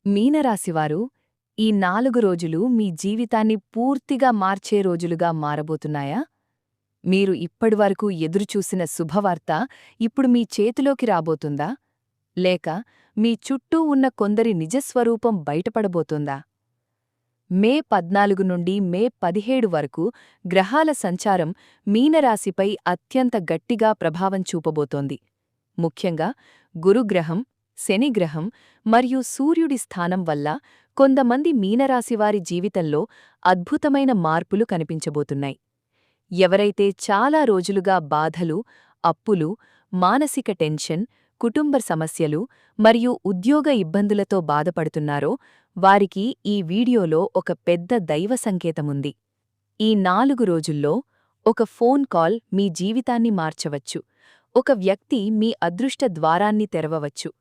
మీనరాశివారు ఈ 4 రోజులు మీ జీవితాన్ని పూర్తిగా మార్చే రోజులుగా మారబోతున్నాయా? మీరు ఇప్పటివరకు ఎదురుచూసిన శుభవార్త ఇప్పుడు మీ చేతిలోకి రాబోతుందా? లేక మీ చుట్టూ ఉన్న కొందరి నిజస్వరూపం బయటపడబోతోందా? మే 14 నుండి మే 17 వరకు గ్రహాల సంచారం మీనరాశిపై అత్యంత గట్టిగా ప్రభావం చూపబోతోంది. ముఖ్యంగా గురుగ్రహం, శనిగ్రహం మరియు సూర్యుడి స్థానం వల్ల కొంతమంది మీనరాశివారి జీవితంలో అద్భుతమైన మార్పులు కనిపించబోతున్నాయి. ఎవరైతే చాలా రోజులుగా బాధలు, అప్పులు, మానసిక టెన్షన్, కుటుంబ సమస్యలు మరియు ఉద్యోగ ఇబ్బందులతో బాధపడుతున్నారో వారికి ఈ వీడియోలో ఒక పెద్ద దైవ సంకేతముంది. ఈ 4 రోజుల్లో ఒక ఫోన్ కాల్ మీ జీవితాన్ని మార్చవచ్చు. ఒక వ్యక్తి మీ అదృష్ట ద్వారాన్ని తెరవవచ్చు.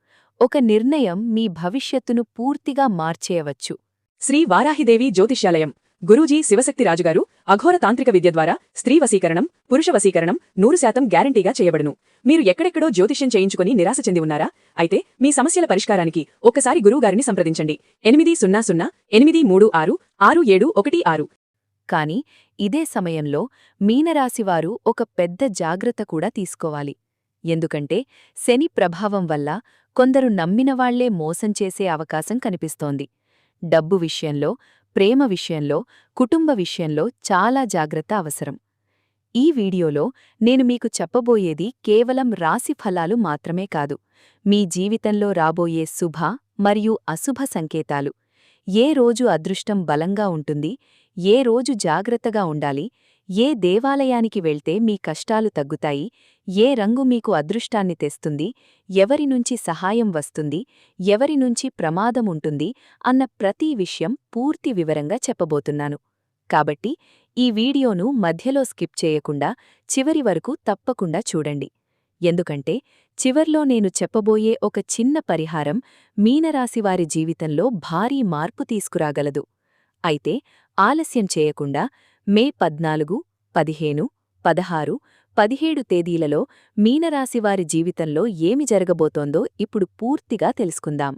ఒక నిర్ణయం మీ భవిష్యత్తును పూర్తిగా మార్చేయవచ్చు. శ్రీ వారాహిదేవి జ్యోతిష్యాలయం గురూజీ శివశక్తి రాజుగారు అఘోర తాంత్రిక విద్య ద్వారా స్త్రీ వశీకరణం, పురుష వశీకరణం 100% గ్యారంటీగా చేయబడును. మీరు ఎక్కడెక్కడో జ్యోతిష్యం చేయించుకుని నిరాశ చెంది ఉన్నారా? అయితే మీ సమస్యల పరిష్కారానికి ఒక్కసారి గురువుగారిని సంప్రదించండి. 8008366716. కాని ఇదే సమయంలో మీనరాశివారు ఒక పెద్ద జాగ్రత్త కూడా తీసుకోవాలి. ఎందుకంటే శని ప్రభావం వల్ల కొందరు నమ్మినవాళ్లే మోసం చేసే అవకాశం కనిపిస్తోంది. డబ్బు విషయంలో, ప్రేమ విషయంలో, కుటుంబ విషయంలో చాలా జాగ్రత్త అవసరం. ఈ వీడియోలో నేను మీకు చెప్పబోయేది కేవలం రాశి ఫలాలు మాత్రమే కాదు, మీ జీవితంలో రాబోయే శుభ మరియు అశుభ సంకేతాలు. ఏ రోజు అదృష్టం బలంగా ఉంటుంది, ఏ రోజు జాగ్రత్తగా ఉండాలి, ఏ దేవాలయానికి వెళ్తే మీ కష్టాలు తగ్గుతాయి, ఏ రంగు మీకు అదృష్టాన్ని తెస్తుంది, ఎవరి నుంచి సహాయం వస్తుంది, ఎవరి నుంచి ప్రమాదం ఉంటుంది అన్న ప్రతి విషయం పూర్తి వివరంగా చెప్పబోతున్నాను. కాబట్టి ఈ వీడియోను మధ్యలో స్కిప్ చేయకుండా చివరి వరకు తప్పకుండా చూడండి. ఎందుకంటే చివర్లో నేను చెప్పబోయే ఒక చిన్న పరిహారం మీనరాశివారి జీవితంలో భారీ మార్పు తీసుకురాగలదు. అయితే ఆలస్యం చేయకుండా మే 14, 15, 16, 17 తేదీలలో మీనరాశివారి జీవితంలో ఏమి జరగబోతోందో ఇప్పుడు పూర్తిగా తెలుసుకుందాం.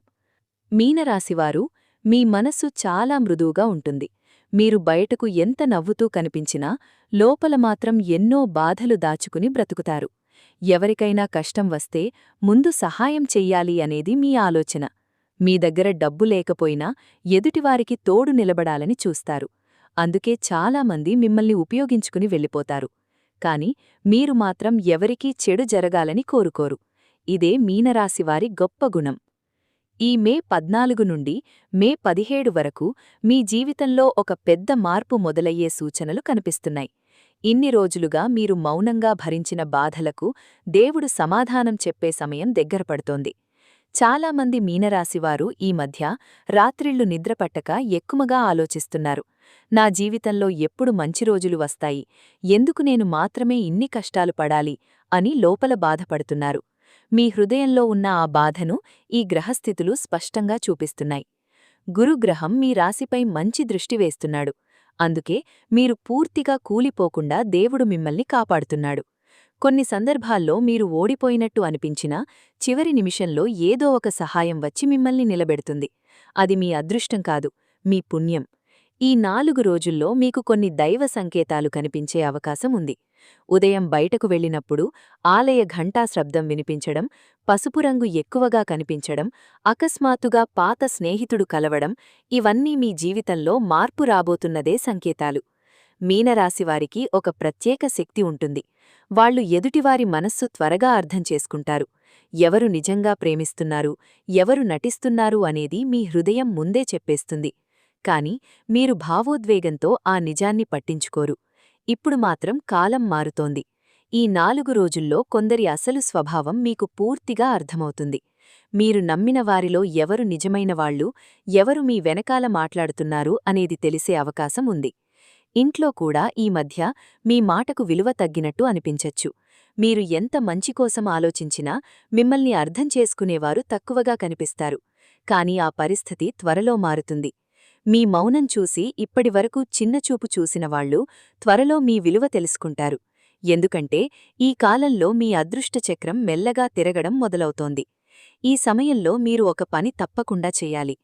మీనరాశివారు, మీ మనస్సు చాలా మృదువుగా ఉంటుంది. మీరు బయటకు ఎంత నవ్వుతూ కనిపించినా లోపల మాత్రం ఎన్నో బాధలు దాచుకుని బ్రతుకుతారు. ఎవరికైనా కష్టం వస్తే ముందు సహాయం చెయ్యాలి అనేది మీ ఆలోచన. మీ దగ్గర డబ్బు లేకపోయినా ఎదుటివారికి తోడు నిలబడాలని చూస్తారు. అందుకే చాలామంది మిమ్మల్ని ఉపయోగించుకుని వెళ్ళిపోతారు. కాని మీరు మాత్రం ఎవరికీ చెడు జరగాలని కోరుకోరు. ఇదే మీనరాశివారి గొప్ప గుణం. ఈ మే 14 నుండి మే 17 వరకు మీ జీవితంలో ఒక పెద్ద మార్పు మొదలయ్యే సూచనలు కనిపిస్తున్నాయి. ఇన్ని రోజులుగా మీరు మౌనంగా భరించిన బాధలకు దేవుడు సమాధానం చెప్పే సమయం దగ్గరపడుతోంది. చాలామంది మీనరాశివారు ఈ మధ్య రాత్రిళ్లు నిద్రపట్టక ఎక్కువగా ఆలోచిస్తున్నారు. నా జీవితంలో ఎప్పుడు మంచి రోజులు వస్తాయి, ఎందుకు నేను మాత్రమే ఇన్ని కష్టాలు పడాలి అని లోపల బాధపడుతున్నారు. మీ హృదయంలో ఉన్న ఆ బాధను ఈ గ్రహస్థితులు స్పష్టంగా చూపిస్తున్నాయి. గురుగ్రహం మీ రాశిపై మంచి దృష్టి వేస్తున్నాడు. అందుకే మీరు పూర్తిగా కూలిపోకుండా దేవుడు మిమ్మల్ని కాపాడుతున్నాడు. కొన్ని సందర్భాల్లో మీరు ఓడిపోయినట్టు అనిపించినా చివరి నిమిషంలో ఏదో ఒక సహాయం వచ్చి మిమ్మల్ని నిలబెడుతుంది. అది మీ అదృష్టం కాదు, మీ పుణ్యం. ఈ 4 రోజుల్లో మీకు కొన్ని దైవ సంకేతాలు కనిపించే అవకాశం ఉంది. ఉదయం బయటకు వెళ్ళినప్పుడు ఆలయ ఘంటా శబ్దం వినిపించడం, పసుపు రంగు ఎక్కువగా కనిపించడం, అకస్మాత్తుగా పాత స్నేహితుడు కలవడం, ఇవన్నీ మీ జీవితంలో మార్పు రాబోతున్నదే సంకేతాలు. మీనరాశివారికి ఒక ప్రత్యేక శక్తి ఉంటుంది. వాళ్లు ఎదుటివారి మనస్సు త్వరగా అర్థం చేసుకుంటారు. ఎవరు నిజంగా ప్రేమిస్తున్నారు, ఎవరు నటిస్తున్నారు అనేది మీ హృదయం ముందే చెప్పేస్తుంది. కాని మీరు భావోద్వేగంతో ఆ నిజాన్ని పట్టించుకోరు. ఇప్పుడు మాత్రం కాలం మారుతోంది. ఈ 4 రోజుల్లో కొందరి అసలు స్వభావం మీకు పూర్తిగా అర్థమవుతుంది. మీరు నమ్మిన వారిలో ఎవరు నిజమైనవాళ్లు, ఎవరు మీ వెనకాల మాట్లాడుతున్నారు అనేది తెలిసే అవకాశం ఉంది. ఇంట్లో కూడా ఈ మధ్య మీ మాటకు విలువ తగ్గినట్టు అనిపించచ్చు. మీరు ఎంత మంచికోసం ఆలోచించినా మిమ్మల్ని అర్థం చేసుకునేవారు తక్కువగా కనిపిస్తారు. కాని ఆ పరిస్థితి త్వరలో మారుతుంది. మీ మౌనం చూసి ఇప్పటివరకు చిన్నచూపు చూసినవాళ్లు త్వరలో మీ విలువ తెలుసుకుంటారు. ఎందుకంటే ఈ కాలంలో మీ అదృష్ట చక్రం మెల్లగా తిరగడం మొదలవుతోంది. ఈ సమయంలో మీరు ఒక పని తప్పకుండా చెయ్యాలి.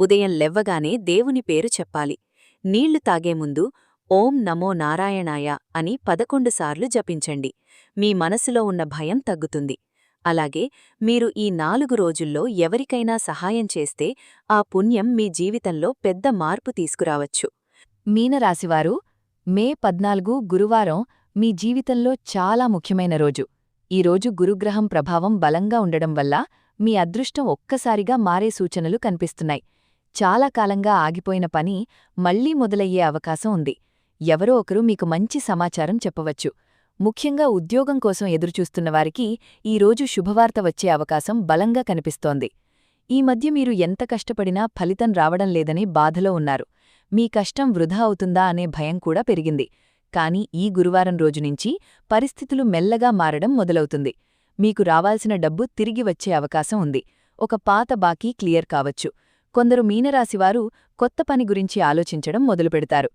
ఉదయం లెవ్వగానే దేవుని పేరు చెప్పాలి. నీళ్లు తాగే ముందు ఓం నమో నారాయణాయ అని 11 సార్లు జపించండి. మీ మనసులో ఉన్న భయం తగ్గుతుంది. అలాగే మీరు ఈ 4 రోజుల్లో ఎవరికైనా సహాయం చేస్తే ఆ పుణ్యం మీ జీవితంలో పెద్ద మార్పు తీసుకురావచ్చు. మీనరాశివారు, మే 14 గురువారం మీ జీవితంలో చాలా ముఖ్యమైన రోజు. ఈరోజు గురుగ్రహం ప్రభావం బలంగా ఉండడం వల్ల మీ అదృష్టం ఒక్కసారిగా మారే సూచనలు కనిపిస్తున్నాయి. చాలా కాలంగా ఆగిపోయిన పని మళ్లీ మొదలయ్యే అవకాశం ఉంది. ఎవరో ఒకరు మీకు మంచి సమాచారం చెప్పవచ్చు. ముఖ్యంగా ఉద్యోగం కోసం ఎదురుచూస్తున్నవారికి ఈరోజు శుభవార్త వచ్చే అవకాశం బలంగా కనిపిస్తోంది. ఈ మధ్య మీరు ఎంత కష్టపడినా ఫలితం రావడం లేదని బాధలో ఉన్నారు. మీ కష్టం వృధా అవుతుందా అనే భయం కూడా పెరిగింది. కానీ ఈ గురువారం రోజునుంచి పరిస్థితులు మెల్లగా మారడం మొదలవుతుంది. మీకు రావాల్సిన డబ్బు తిరిగి వచ్చే అవకాశం ఉంది. ఒక పాత బాకీ క్లియర్ కావచ్చు. కొందరు మీనరాశివారు కొత్త పని గురించి ఆలోచించడం మొదలుపెడతారు.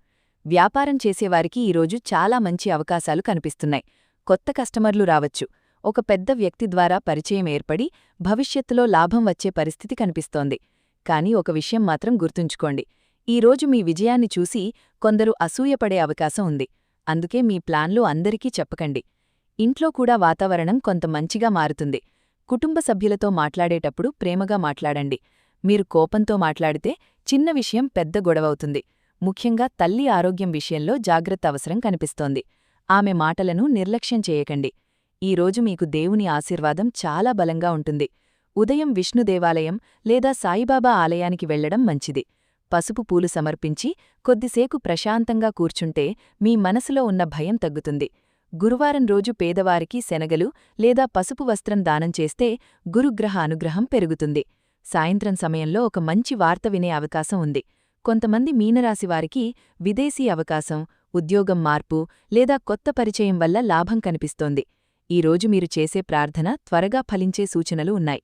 వ్యాపారం చేసేవారికి ఈరోజు చాలా మంచి అవకాశాలు కనిపిస్తున్నాయి. కొత్త కస్టమర్లు రావచ్చు. ఒక పెద్ద వ్యక్తి ద్వారా పరిచయం ఏర్పడి భవిష్యత్తులో లాభం వచ్చే పరిస్థితి కనిపిస్తోంది. కానీ ఒక విషయం మాత్రం గుర్తుంచుకోండి. ఈరోజు మీ విజయాన్ని చూసి కొందరు అసూయపడే అవకాశం ఉంది. అందుకే మీ ప్లాన్లు అందరికీ చెప్పకండి. ఇంట్లో కూడా వాతావరణం కొంత మంచిగా మారుతుంది. కుటుంబ సభ్యులతో మాట్లాడేటప్పుడు ప్రేమగా మాట్లాడండి. మీరు కోపంతో మాట్లాడితే చిన్న విషయం పెద్ద గొడవవుతుంది. ముఖ్యంగా తల్లి ఆరోగ్యం విషయంలో జాగ్రత్త అవసరం కనిపిస్తోంది. ఆమె మాటలను నిర్లక్ష్యం చేయకండి. ఈరోజు మీకు దేవుని ఆశీర్వాదం చాలా బలంగా ఉంటుంది. ఉదయం విష్ణు దేవాలయం లేదా సాయిబాబా ఆలయానికి వెళ్లడం మంచిది. పసుపు పూలు సమర్పించి కొద్దిసేపు ప్రశాంతంగా కూర్చుంటే మీ మనసులో ఉన్న భయం తగ్గుతుంది. గురువారం రోజు పేదవారికి శనగలు లేదా పసుపు వస్త్రం దానం చేస్తే గురుగ్రహ అనుగ్రహం పెరుగుతుంది. సాయంత్రం సమయంలో ఒక మంచి వార్త వినే అవకాశం ఉంది. కొంతమంది మీనరాశివారికి విదేశీ అవకాశం, ఉద్యోగం మార్పు లేదా కొత్త పరిచయం వల్ల లాభం కనిపిస్తోంది. ఈరోజు మీరు చేసే ప్రార్థన త్వరగా ఫలించే సూచనలు ఉన్నాయి.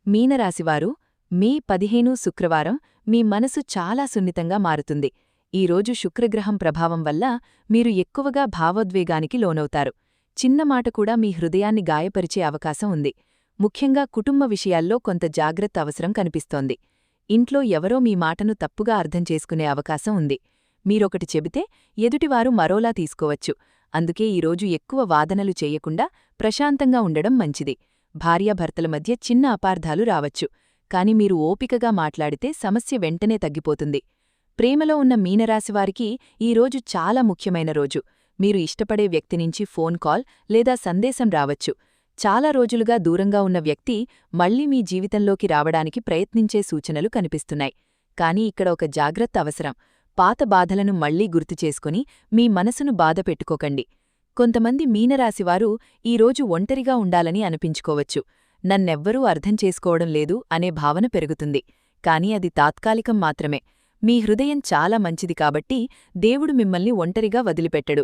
మీనరాశివారు, మే 15 శుక్రవారం మీ మనసు చాలా సున్నితంగా మారుతుంది. ఈరోజు శుక్రగ్రహం ప్రభావం వల్ల మీరు ఎక్కువగా భావోద్వేగానికి లోనవుతారు. చిన్న మాట కూడా మీ హృదయాన్ని గాయపరిచే అవకాశం ఉంది. ముఖ్యంగా కుటుంబ విషయాల్లో కొంత జాగ్రత్త అవసరం కనిపిస్తోంది. ఇంట్లో ఎవరో మీ మాటను తప్పుగా అర్థం చేసుకునే అవకాశం ఉంది. మీరొకటి చెబితే ఎదుటివారు మరోలా తీసుకోవచ్చు. అందుకే ఈరోజు ఎక్కువ వాదనలు చేయకుండా ప్రశాంతంగా ఉండడం మంచిది. భార్యాభర్తల మధ్య చిన్న అపార్థాలు రావచ్చు. కాని మీరు ఓపికగా మాట్లాడితే సమస్య వెంటనే తగ్గిపోతుంది. ప్రేమలో ఉన్న మీనరాశివారికి ఈరోజు చాలా ముఖ్యమైన రోజు. మీరు ఇష్టపడే వ్యక్తినుంచి ఫోన్ కాల్ లేదా సందేశం రావచ్చు. చాలా రోజులుగా దూరంగా ఉన్న వ్యక్తి మళ్లీ మీ జీవితంలోకి రావడానికి ప్రయత్నించే సూచనలు కనిపిస్తున్నాయి. కానీ ఇక్కడ ఒక జాగ్రత్త అవసరం. పాత బాధలను మళ్లీ గుర్తుచేసుకుని మీ మనసును బాధపెట్టుకోకండి. కొంతమంది మీనరాశివారు ఈరోజు ఒంటరిగా ఉండాలని అనిపించుకోవచ్చు. నన్నెవ్వరూ అర్థం చేసుకోవడం లేదు అనే భావన పెరుగుతుంది. కానీ అది తాత్కాలికం మాత్రమే. మీ హృదయం చాలా మంచిది కాబట్టి దేవుడు మిమ్మల్ని ఒంటరిగా వదిలిపెట్టడు.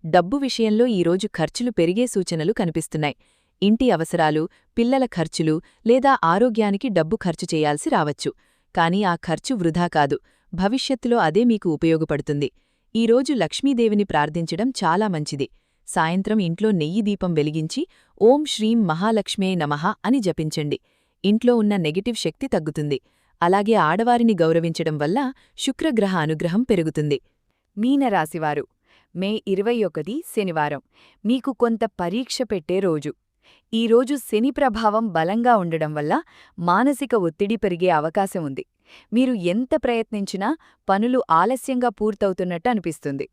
డబ్బు విషయంలో ఈరోజు ఖర్చులు పెరిగే సూచనలు కనిపిస్తున్నాయి. ఇంటి అవసరాలు, పిల్లల ఖర్చులు లేదా ఆరోగ్యానికి డబ్బు ఖర్చు చేయాల్సి రావచ్చు. కానీ ఆ ఖర్చు వృధా కాదు. భవిష్యత్తులో అదే మీకు ఉపయోగపడుతుంది. ఈరోజు లక్ష్మీదేవిని ప్రార్థించడం చాలా మంచిది. సాయంత్రం ఇంట్లో నెయ్యి దీపం వెలిగించి ఓం శ్రీం మహాలక్ష్మే నమః అని జపించండి. ఇంట్లో ఉన్న నెగటివ్ శక్తి తగ్గుతుంది. అలాగే ఆడవారిని గౌరవించడం వల్ల శుక్రగ్రహ అనుగ్రహం పెరుగుతుంది. మీనరాశివారు, మే 21 శనివారం మీకు కొంత పరీక్ష పెట్టే రోజు. ఈరోజు శని ప్రభావం బలంగా ఉండడం వల్ల మానసిక ఒత్తిడి పెరిగే అవకాశం ఉంది. మీరు ఎంత ప్రయత్నించినా పనులు ఆలస్యంగా పూర్తవుతున్నట్టు అనిపిస్తుంది.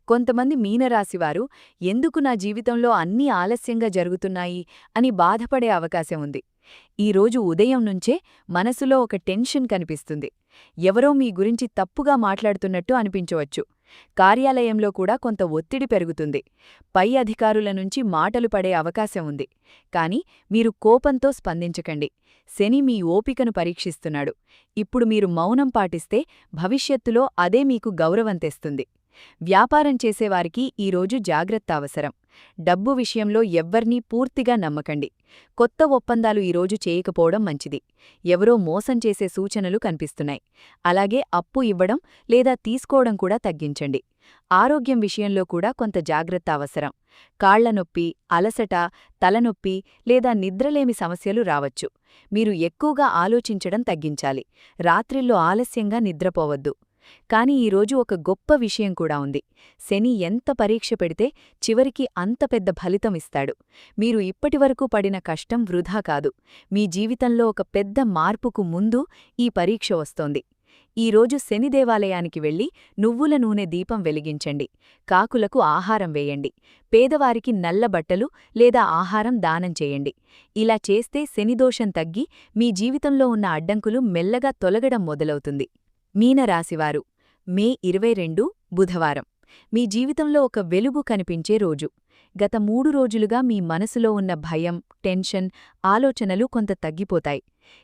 కొంతమంది మీనరాశివారు ఎందుకు నా జీవితంలో అన్నీ ఆలస్యంగా జరుగుతున్నాయి అని బాధపడే అవకాశం ఉంది. ఈరోజు ఉదయం నుంచే మనసులో ఒక టెన్షన్ కనిపిస్తుంది. ఎవరో మీ గురించి తప్పుగా మాట్లాడుతున్నట్టు అనిపించవచ్చు. కార్యాలయంలో కూడా కొంత ఒత్తిడి పెరుగుతుంది. పై అధికారుల నుంచి మాటలు పడే అవకాశం ఉంది. కాని మీరు కోపంతో స్పందించకండి. శని మీ ఓపికను పరీక్షిస్తున్నాడు. ఇప్పుడు మీరు మౌనం పాటిస్తే భవిష్యత్తులో అదే మీకు గౌరవం తెస్తుంది. వ్యాపారం చేసేవారికి ఈరోజు జాగ్రత్త అవసరం. డబ్బు విషయంలో ఎవ్వర్నీ పూర్తిగా నమ్మకండి. కొత్త ఒప్పందాలు ఈరోజు చేయకపోవడం మంచిది. ఎవరో మోసం చేసే సూచనలు కనిపిస్తున్నాయి. అలాగే అప్పు ఇవ్వడం లేదా తీసుకోవడం కూడా తగ్గించండి. ఆరోగ్యం విషయంలో కూడా కొంత జాగ్రత్త అవసరం. కాళ్ల నొప్పి, అలసట, తలనొప్పి లేదా నిద్రలేమి సమస్యలు రావచ్చు. మీరు ఎక్కువగా ఆలోచించడం తగ్గించాలి. రాత్రిల్లో ఆలస్యంగా నిద్రపోవద్దు. కాని ఈరోజు ఒక గొప్ప విషయం కూడా ఉంది. శని ఎంత పరీక్ష పెడితే చివరికి అంత పెద్ద ఫలితం ఇస్తాడు. మీరు ఇప్పటివరకు పడిన కష్టం వృధా కాదు. మీ జీవితంలో ఒక పెద్ద మార్పుకు ముందు ఈ పరీక్ష వస్తోంది. ఈరోజు శని దేవాలయానికి వెళ్లి నువ్వుల నూనె దీపం వెలిగించండి. కాకులకు ఆహారం వేయండి. పేదవారికి నల్ల బట్టలు లేదా ఆహారం దానం చేయండి. ఇలా చేస్తే శనిదోషం తగ్గి మీ జీవితంలో ఉన్న అడ్డంకులు మెల్లగా తొలగడం మొదలవుతుంది. మీనరాశివారు, మే 22 బుధవారం. మీ జీవితంలో ఒక వెలుగు కనిపించే రోజు. గత 3 రోజులుగా మీ మనసులో ఉన్న భయం, టెన్షన్, ఆలోచనలు కొంత తగ్గిపోతాయి.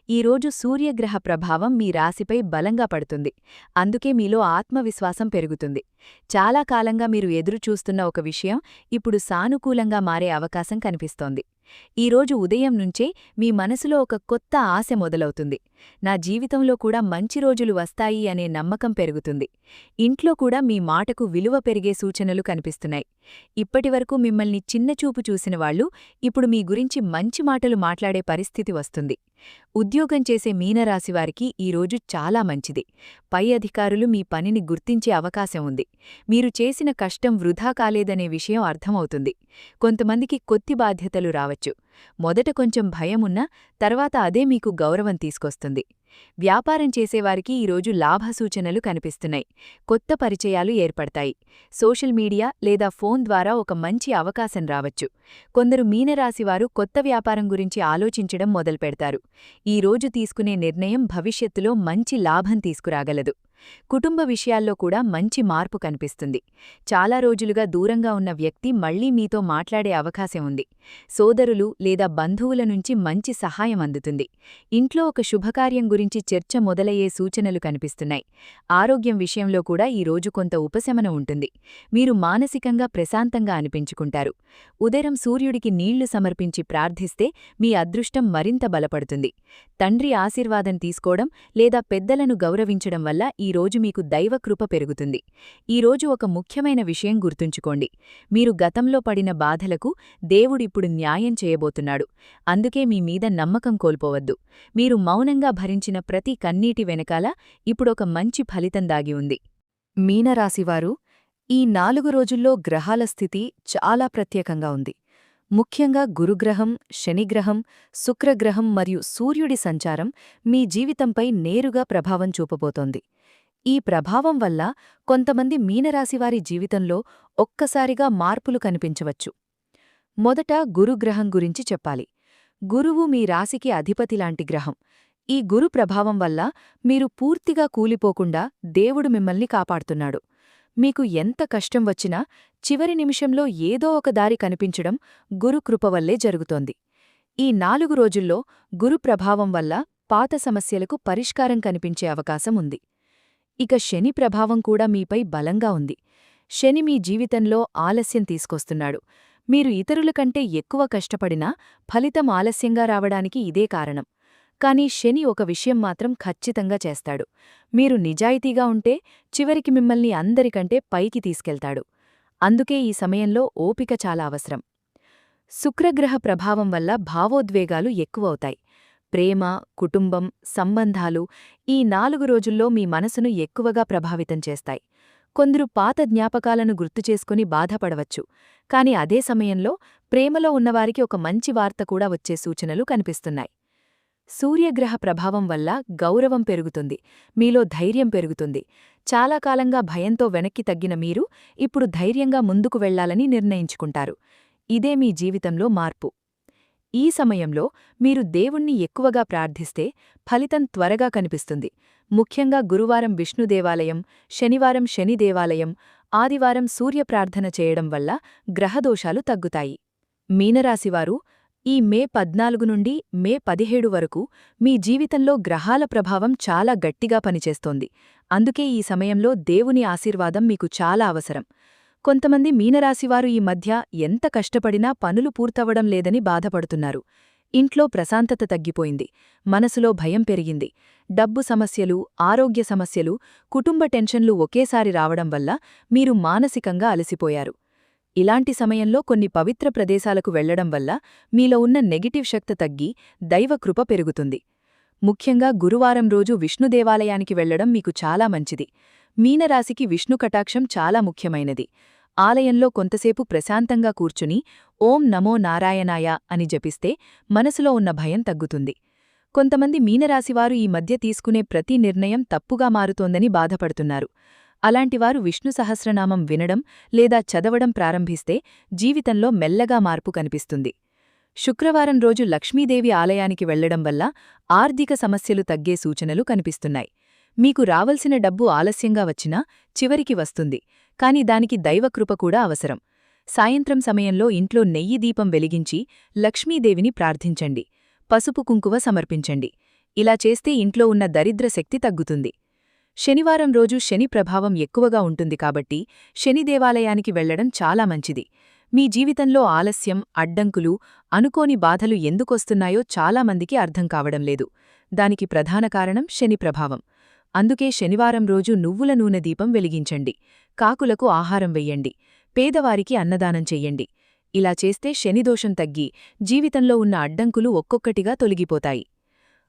ఈరోజు సూర్యగ్రహ ప్రభావం మీ రాశిపై బలంగా పడుతుంది. అందుకే మీలో ఆత్మవిశ్వాసం పెరుగుతుంది. చాలా కాలంగా మీరు ఎదురుచూస్తున్న ఒక విషయం ఇప్పుడు సానుకూలంగా మారే అవకాశం కనిపిస్తోంది. ఈరోజు ఉదయం నుంచే మీ మనసులో ఒక కొత్త ఆశ మొదలవుతుంది. నా జీవితంలో కూడా మంచి రోజులు వస్తాయి అనే నమ్మకం పెరుగుతుంది. ఇంట్లో కూడా మీ మాటకు విలువ పెరిగే సూచనలు కనిపిస్తున్నాయి. ఇప్పటివరకు మిమ్మల్ని చిన్నచూపు చూసిన వాళ్ళు ఇప్పుడు మీ గురించి మంచి మాటలు మాట్లాడే పరిస్థితి వస్తుంది. ఉద్యోగం చేసే మీనరాశివారికి ఈరోజు చాలా మంచిది. పై అధికారులు మీ పనిని గుర్తించే అవకాశం ఉంది. మీరు చేసిన కష్టం వృధా కాలేదనే విషయం అర్థమవుతుంది. కొంతమందికి కొత్తి బాధ్యతలు రావచ్చు. మొదట కొంచెం భయమున్నా తర్వాత అదే మీకు గౌరవం తీసుకొస్తుంది. వ్యాపారం చేసేవారికి ఈరోజు లాభసూచనలు కనిపిస్తున్నాయి. కొత్త పరిచయాలు ఏర్పడతాయి. సోషల్ మీడియా లేదా ఫోన్ ద్వారా ఒక మంచి అవకాశం రావచ్చు. కొందరు మీనరాశివారు కొత్త వ్యాపారం గురించి ఆలోచించడం మొదలుపెడతారు. ఈ రోజు తీసుకునే నిర్ణయం భవిష్యత్తులో మంచి లాభం తీసుకురాగలదు. కుటుంబ విషయాల్లో కూడా మంచి మార్పు కనిపిస్తుంది. చాలా రోజులుగా దూరంగా ఉన్న వ్యక్తి మళ్లీ మీతో మాట్లాడే అవకాశం ఉంది. సోదరులు లేదా బంధువుల నుంచి మంచి సహాయం అందుతుంది. ఇంట్లో ఒక శుభకార్యం గురించి చర్చ మొదలయ్యే సూచనలు కనిపిస్తున్నాయి. ఆరోగ్యం విషయంలో కూడా ఈ రోజు కొంత ఉపశమనం ఉంటుంది. మీరు మానసికంగా ప్రశాంతంగా అనిపించుకుంటారు. ఉదయం సూర్యుడికి నీళ్లు సమర్పించి ప్రార్థిస్తే మీ అదృష్టం మరింత బలపడుతుంది. తండ్రి ఆశీర్వాదం తీసుకోవడం లేదా పెద్దలను గౌరవించడం వల్ల ఈ రోజు మీకు దైవకృప పెరుగుతుంది. ఈరోజు ఒక ముఖ్యమైన విషయం గుర్తుంచుకోండి. మీరు గతంలో పడిన బాధలకు దేవుడిప్పుడు న్యాయం చేయబోతున్నాడు. అందుకే మీ మీద నమ్మకం కోల్పోవద్దు. మీరు మౌనంగా భరించిన ప్రతి కన్నీటి వెనకాల ఇప్పుడొక మంచి ఫలితం దాగి ఉంది. మీనరాశివారు, ఈ 4 రోజుల్లో గ్రహాల స్థితి చాలా ప్రత్యేకంగా ఉంది. ముఖ్యంగా గురుగ్రహం, శనిగ్రహం, శుక్రగ్రహం మరియు సూర్యుడి సంచారం మీ జీవితంపై నేరుగా ప్రభావం చూపబోతోంది. ఈ ప్రభావం వల్ల కొంతమంది మీనరాశివారి జీవితంలో ఒక్కసారిగా మార్పులు కనిపించవచ్చు. మొదట గురుగ్రహం గురించి చెప్పాలి. గురువు మీ రాశికి అధిపతిలాంటి గ్రహం. ఈ గురు ప్రభావం వల్ల మీరు పూర్తిగా కూలిపోకుండా దేవుడు మిమ్మల్ని కాపాడుతున్నాడు. మీకు ఎంత కష్టం వచ్చినా చివరి నిమిషంలో ఏదో ఒక దారి కనిపించడం గురు కృపవల్లే జరుగుతోంది. ఈ 4 రోజుల్లో గురు ప్రభావం వల్ల పాత సమస్యలకు పరిష్కారం కనిపించే అవకాశం ఉంది. ఇక శని ప్రభావం కూడా మీపై బలంగా ఉంది. శని మీ జీవితంలో ఆలస్యం తీసుకొస్తున్నాడు. మీరు ఇతరుల కంటే ఎక్కువ కష్టపడినా ఫలితం ఆలస్యంగా రావడానికి ఇదే కారణం. కానీ శని ఒక విషయం మాత్రం ఖచ్చితంగా చేస్తాడు. మీరు నిజాయితీగా ఉంటే చివరికి మిమ్మల్ని అందరికంటే పైకి తీసుకెళ్తాడు. అందుకే ఈ సమయంలో ఓపిక చాలా అవసరం. శుక్రగ్రహ ప్రభావం వల్ల భావోద్వేగాలు ఎక్కువవుతాయి. ప్రేమ, కుటుంబం, సంబంధాలు ఈ 4 రోజుల్లో మీ మనసును ఎక్కువగా ప్రభావితం చేస్తాయి. కొందరు పాత జ్ఞాపకాలను గుర్తుచేసుకుని బాధపడవచ్చు. కాని అదే సమయంలో ప్రేమలో ఉన్నవారికి ఒక మంచి వార్త కూడా వచ్చే సూచనలు కనిపిస్తున్నాయి. సూర్యగ్రహ ప్రభావం వల్ల గౌరవం పెరుగుతుంది. మీలో ధైర్యం పెరుగుతుంది. చాలా కాలంగా భయంతో వెనక్కి తగ్గిన మీరు ఇప్పుడు ధైర్యంగా ముందుకు వెళ్లాలని నిర్ణయించుకుంటారు. ఇదే మీ జీవితంలో మార్పు. ఈ సమయంలో మీరు దేవుణ్ణి ఎక్కువగా ప్రార్థిస్తే ఫలితం త్వరగా కనిపిస్తుంది. ముఖ్యంగా గురువారం విష్ణు దేవాలయం, శనివారం శని దేవాలయం, ఆదివారం సూర్యప్రార్థన చేయడం వల్ల గ్రహదోషాలు తగ్గుతాయి. మీనరాశివారు, ఈ మే 14 నుండి మే 17 వరకు మీ జీవితంలో గ్రహాల ప్రభావం చాలా గట్టిగా పనిచేస్తోంది. అందుకే ఈ సమయంలో దేవుని ఆశీర్వాదం మీకు చాలా అవసరం. కొంతమంది మీనరాశివారు ఈ మధ్య ఎంత కష్టపడినా పనులు పూర్తవడం లేదని బాధపడుతున్నారు. ఇంట్లో ప్రశాంతత తగ్గిపోయింది, మనసులో భయం పెరిగింది. డబ్బు సమస్యలు, ఆరోగ్య సమస్యలు, కుటుంబ టెన్షన్లు ఒకేసారి రావడం వల్ల మీరు మానసికంగా అలసిపోయారు. ఇలాంటి సమయంలో కొన్ని పవిత్ర ప్రదేశాలకు వెళ్లడం వల్ల మీలో ఉన్న నెగటివ్ శక్తి తగ్గి దైవకృప పెరుగుతుంది. ముఖ్యంగా గురువారం రోజు విష్ణు దేవాలయానికి వెళ్లడం మీకు చాలా మంచిది. మీనరాశికి విష్ణు కటాక్షం చాలా ముఖ్యమైనది. ఆలయంలో కొంతసేపు ప్రశాంతంగా కూర్చుని ఓం నమో నారాయణాయ అని జపిస్తే మనసులో ఉన్న భయం తగ్గుతుంది. కొంతమంది మీనరాశివారు ఈ మధ్య తీసుకునే ప్రతి నిర్ణయం తప్పుగా మారుతోందని బాధపడుతున్నారు. అలాంటివారు విష్ణు సహస్రనామం వినడం లేదా చదవడం ప్రారంభిస్తే జీవితంలో మెల్లగా మార్పు కనిపిస్తుంది. శుక్రవారం రోజు లక్ష్మీదేవి ఆలయానికి వెళ్లడం వల్ల ఆర్థిక సమస్యలు తగ్గే సూచనలు కనిపిస్తున్నాయి. మీకు రావలసిన డబ్బు ఆలస్యంగా వచ్చినా చివరికి వస్తుంది, కాని దానికి దైవకృప కూడా అవసరం. సాయంత్రం సమయంలో ఇంట్లో నెయ్యి దీపం వెలిగించి లక్ష్మీదేవిని ప్రార్థించండి. పసుపు కుంకువ సమర్పించండి. ఇలా చేస్తే ఇంట్లో ఉన్న దరిద్ర శక్తి తగ్గుతుంది. శనివారం రోజు శని ప్రభావం ఎక్కువగా ఉంటుంది కాబట్టి శని దేవాలయానికి వెళ్లడం చాలా మంచిది. మీ జీవితంలో ఆలస్యం, అడ్డంకులు, అనుకోని బాధలు ఎందుకొస్తున్నాయో చాలామందికి అర్థం కావడం లేదు. దానికి ప్రధాన కారణం శని ప్రభావం. అందుకే శనివారం రోజు నువ్వుల నూనె దీపం వెలిగించండి. కాకులకు ఆహారం వెయ్యండి. పేదవారికి అన్నదానం చెయ్యండి. ఇలా చేస్తే శనిదోషం తగ్గి జీవితంలో ఉన్న అడ్డంకులు ఒక్కొక్కటిగా తొలగిపోతాయి.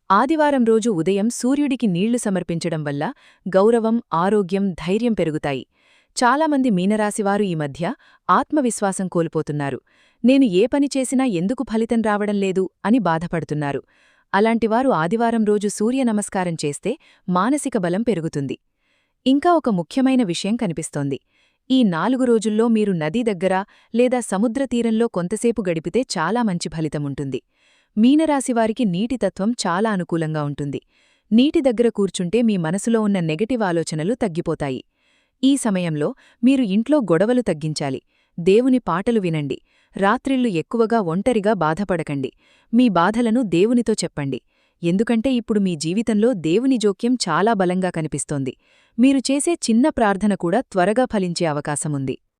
ఆదివారం రోజు ఉదయం సూర్యుడికి నీళ్లు సమర్పించడం వల్ల గౌరవం, ఆరోగ్యం, ధైర్యం పెరుగుతాయి. చాలామంది మీనరాశివారు ఈ మధ్య ఆత్మవిశ్వాసం కోల్పోతున్నారు. నేను ఏ పని చేసినా ఎందుకు ఫలితం రావడం లేదు అని బాధపడుతున్నారు. అలాంటివారు ఆదివారం రోజు సూర్య నమస్కారం చేస్తే మానసిక బలం పెరుగుతుంది. ఇంకా ఒక ముఖ్యమైన విషయం కనిపిస్తోంది. ఈ 4 రోజుల్లో మీరు నదీ దగ్గర లేదా సముద్ర తీరంలో కొంతసేపు గడిపితే చాలా మంచి ఫలితముంటుంది. మీనరాశివారికి నీటి తత్వం చాలా అనుకూలంగా ఉంటుంది. నీటి దగ్గర కూర్చుంటే మీ మనసులో ఉన్న నెగటివ్ ఆలోచనలు తగ్గిపోతాయి. ఈ సమయంలో మీరు ఇంట్లో గొడవలు తగ్గించాలి. దేవుని పాటలు వినండి. రాత్రిళ్లు ఎక్కువగా ఒంటరిగా బాధపడకండి. మీ బాధలను దేవునితో చెప్పండి. ఎందుకంటే ఇప్పుడు మీ జీవితంలో దేవుని జోక్యం చాలా బలంగా కనిపిస్తోంది. మీరు చేసే చిన్న ప్రార్థన కూడా త్వరగా ఫలించే అవకాశముంది.